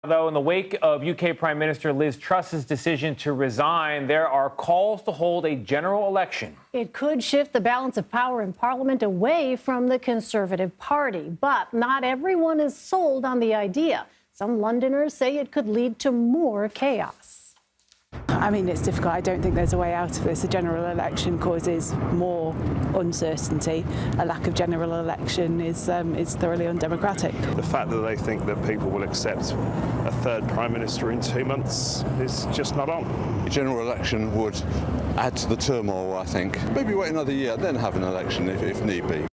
Though, in the wake of UK Prime Minister Liz Truss's decision to resign, there are calls to hold a general election. It could shift the balance of power in Parliament away from the Conservative Party. But not everyone is sold on the idea. Some Londoners say it could lead to more chaos. I mean, it's difficult. I don't think there's a way out of this. A general election causes more uncertainty. A lack of general election is thoroughly undemocratic. The fact that they think that people will accept a third Prime Minister in 2 months is just not on. A general election would add to the turmoil, I think. Maybe wait another year, then have an election if need be.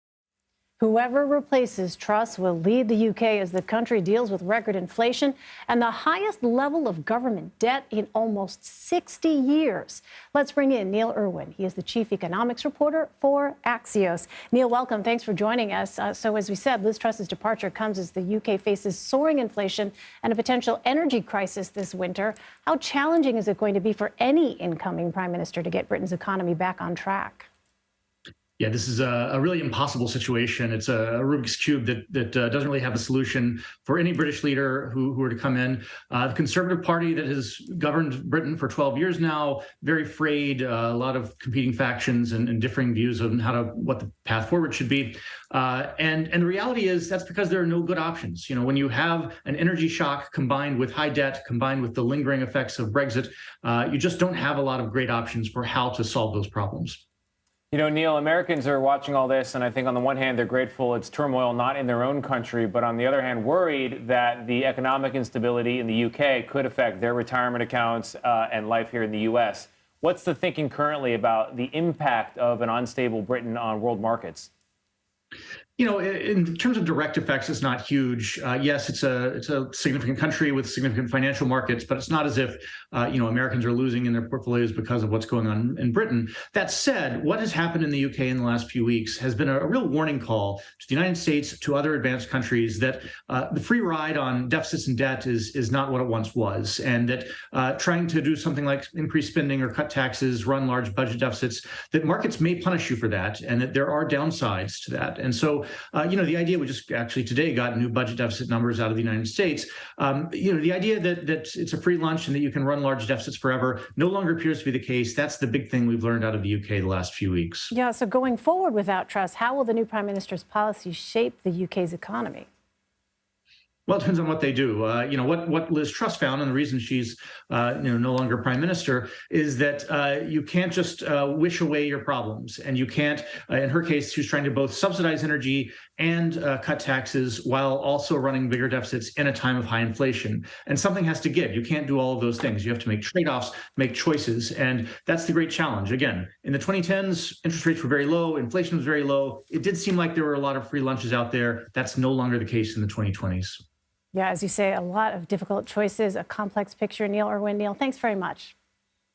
Whoever replaces Truss will lead the UK as the country deals with record inflation and the highest level of government debt in almost 60 years. Let's bring in Neil Irwin. He is the chief economics reporter for Axios. Neil, welcome. Thanks for joining us. So as we said, Liz Truss's departure comes as the UK faces soaring inflation and a potential energy crisis this winter. How challenging is it going to be for any incoming prime minister to get Britain's economy back on track? Yeah, this is a really impossible situation. It's a Rubik's Cube that doesn't really have a solution for any British leader who were to come in. The Conservative Party that has governed Britain for 12 years now, very frayed, a lot of competing factions and differing views on what the path forward should be. And the reality is that's because there are no good options. You know, when you have an energy shock combined with high debt, combined with the lingering effects of Brexit, you just don't have a lot of great options for how to solve those problems. You know, Neil, Americans are watching all this, and I think on the one hand, they're grateful it's turmoil not in their own country, but on the other hand, worried that the economic instability in the UK could affect their retirement accounts and life here in the U.S. What's the thinking currently about the impact of an unstable Britain on world markets? You know, in terms of direct effects, it's not huge. Yes, it's a significant country with significant financial markets, but it's not as if, Americans are losing in their portfolios because of what's going on in Britain. That said, what has happened in the UK in the last few weeks has been a real warning call to the United States, to other advanced countries, that the free ride on deficits and debt is not what it once was, and that trying to do something like increase spending or cut taxes, run large budget deficits, that markets may punish you for that, and that there are downsides to that. And so the idea, we just actually today got new budget deficit numbers out of the United States. The idea that it's a free lunch and that you can run large deficits forever no longer appears to be the case. That's the big thing we've learned out of the UK the last few weeks. Yeah, so going forward without Truss, how will the new prime minister's policies shape the UK's economy? Well, it depends on what they do. What Liz Truss found, and the reason she's no longer prime minister, is that you can't just wish away your problems, and you can't. In her case, she was trying to both subsidize energy and cut taxes while also running bigger deficits in a time of high inflation. And something has to give. You can't do all of those things. You have to make trade-offs, make choices, and that's the great challenge. Again, in the 2010s, interest rates were very low, inflation was very low. It did seem like there were a lot of free lunches out there. That's no longer the case in the 2020s. Yeah, as you say, a lot of difficult choices, a complex picture. Neil Irwin. Neil, thanks very much.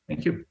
Thank you.